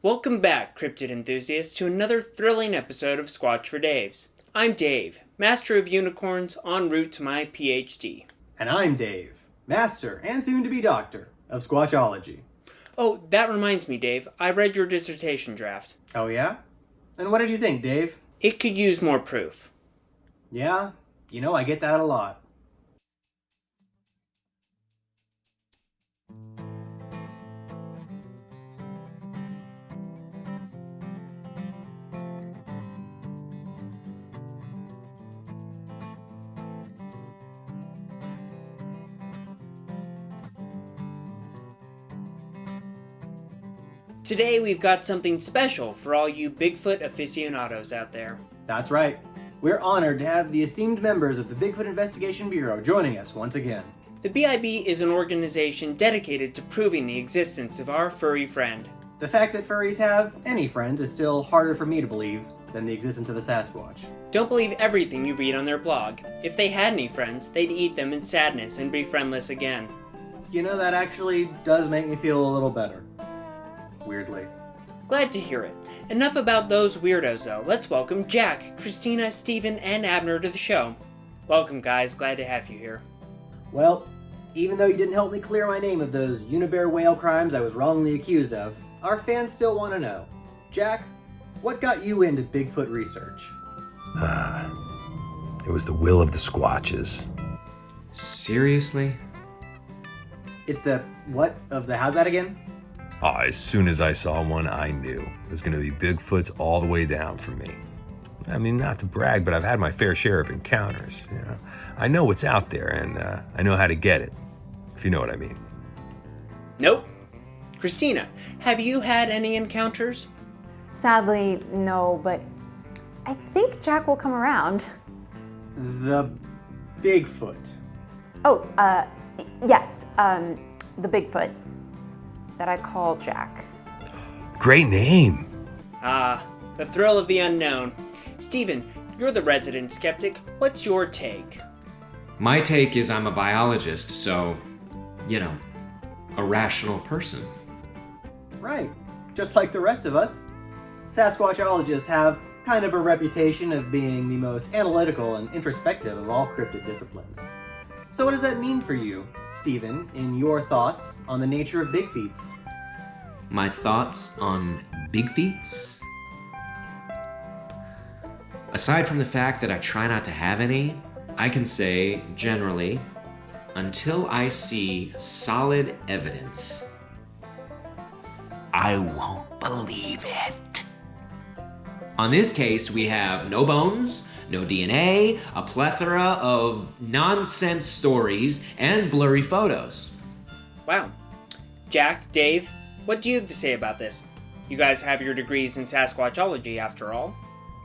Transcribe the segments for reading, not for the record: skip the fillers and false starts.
Welcome back, cryptid enthusiasts, to another thrilling episode of Squatch for Daves. I'm Dave, Master of Unicorns, en route to my PhD. And I'm Dave, Master and soon-to-be Doctor of Squatchology. Oh, that reminds me, Dave. I read your dissertation draft. Oh yeah? And what did you think, Dave? It could use more proof. Yeah, I get that a lot. Today we've got something special for all you Bigfoot aficionados out there. That's right. We're honored to have the esteemed members of the Bigfoot Investigation Bureau joining us once again. The BIB is an organization dedicated to proving the existence of our furry friend. The fact that furries have any friends is still harder for me to believe than the existence of a Sasquatch. Don't believe everything you read on their blog. If they had any friends, they'd eat them in sadness and be friendless again. That actually does make me feel a little better. Weirdly. Glad to hear it. Enough about those weirdos, though. Let's welcome Jack, Christina, Steven, and Abner to the show. Welcome, guys. Glad to have you here. Well, even though you didn't help me clear my name of those unibear whale crimes I was wrongly accused of, our fans still want to know. Jack, what got you into Bigfoot research? It was the will of the Squatches. Seriously? It's the what of the how's that again? As soon as I saw one, I knew it was going to be Bigfoots all the way down for me. I mean, not to brag, but I've had my fair share of encounters. I know what's out there, and I know how to get it, if you know what I mean. Nope. Christina, have you had any encounters? Sadly, no, but I think Jack will come around. The Bigfoot. Oh, yes, the Bigfoot that I call Jack. Great name. The thrill of the unknown. Steven, you're the resident skeptic. What's your take? My take is I'm a biologist, so, a rational person. Right. Just like the rest of us. Sasquatchologists have kind of a reputation of being the most analytical and introspective of all cryptid disciplines. So what does that mean for you, Steven, in your thoughts on the nature of Bigfeets? My thoughts on Bigfeets? Aside from the fact that I try not to have any, I can say, generally, until I see solid evidence, I won't believe it. On this case, we have no bones, no DNA, a plethora of nonsense stories, and blurry photos. Wow. Jack, Dave, what do you have to say about this? You guys have your degrees in Sasquatchology, after all.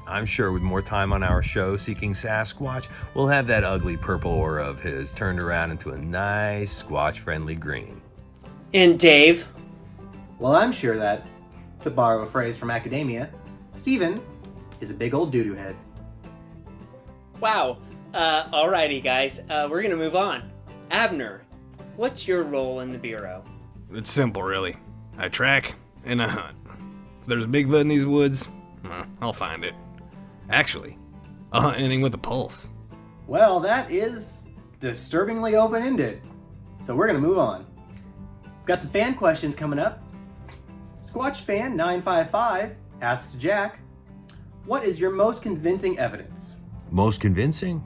I'm sure with more time on our show seeking Sasquatch, we'll have that ugly purple aura of his turned around into a nice Squatch-friendly green. And Dave? Well, I'm sure that, to borrow a phrase from academia, Steven is a big old doo-doo head. Wow. Alrighty, guys. We're gonna move on. Abner, what's your role in the Bureau? It's simple, really. I track and I hunt. If there's a Bigfoot in these woods, I'll find it. Actually, I'll hunt anything with a pulse. Well, that is disturbingly open-ended. So we're gonna move on. We've got some fan questions coming up. Squatch fan 955 asks Jack, what is your most convincing evidence? Most convincing?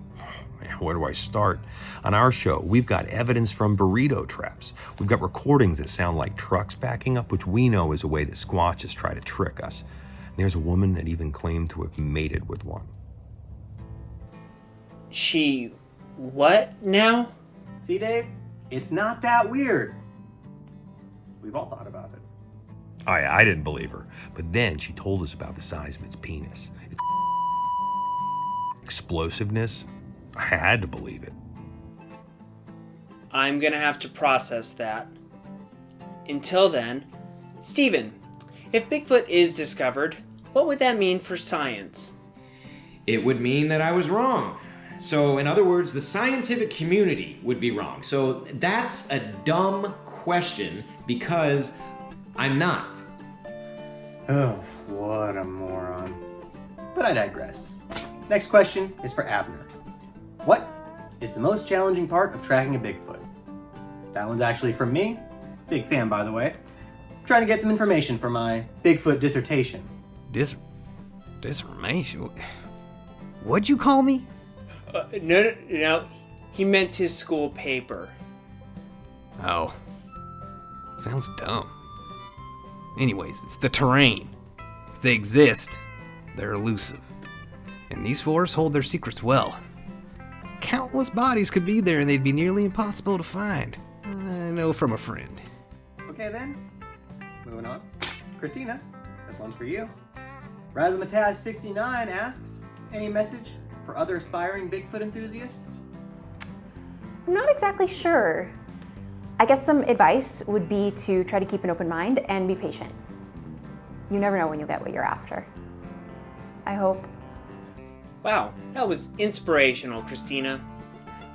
Man, where do I start? On our show, we've got evidence from burrito traps. We've got recordings that sound like trucks backing up, which we know is a way that Squatches try to trick us. And there's a woman that even claimed to have mated with one. She... what now? See, Dave? It's not that weird. We've all thought about it. I didn't believe her, but then she told us about the size of its penis. Its explosiveness, I had to believe it. I'm gonna have to process that. Until then, Steven, if Bigfoot is discovered, what would that mean for science? It would mean that I was wrong. So, in other words, the scientific community would be wrong. So, that's a dumb question because I'm not. Oh, what a moron. But I digress. Next question is for Abner. What is the most challenging part of tracking a Bigfoot? That one's actually from me. Big fan, by the way. Trying to get some information for my Bigfoot dissertation. Disformation? What'd you call me? No. He meant his school paper. Oh. Sounds dumb. Anyways, it's the terrain. If they exist, they're elusive. And these forests hold their secrets well. Countless bodies could be there and they'd be nearly impossible to find. I know from a friend. Okay then, moving on. Christina, this one's for you. Razzmatazz69 asks, any message for other aspiring Bigfoot enthusiasts? I'm not exactly sure. I guess some advice would be to try to keep an open mind and be patient. You never know when you'll get what you're after. I hope. Wow, that was inspirational, Christina.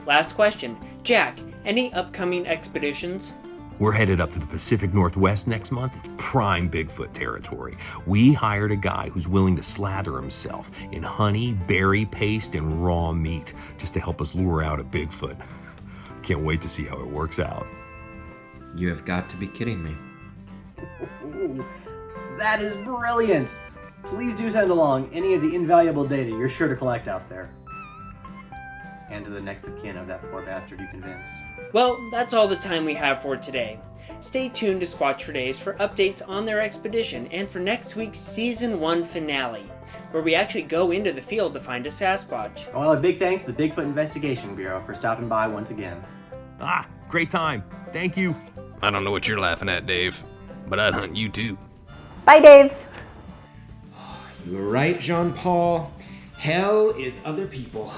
Last question. Jack, any upcoming expeditions? We're headed up to the Pacific Northwest next month. It's prime Bigfoot territory. We hired a guy who's willing to slather himself in honey, berry paste, and raw meat just to help us lure out a Bigfoot. Can't wait to see how it works out. You have got to be kidding me. Ooh, that is brilliant! Please do send along any of the invaluable data you're sure to collect out there. And to the next of kin of that poor bastard you convinced. Well, that's all the time we have for today. Stay tuned to Squatch for Days for updates on their expedition and for next week's Season 1 finale, where we actually go into the field to find a Sasquatch. Well, a big thanks to the Bigfoot Investigation Bureau for stopping by once again. Great time. Thank you. I don't know what you're laughing at, Dave, but I'd hunt you too. Bye, Daves. You were right, Jean-Paul. Hell is other people.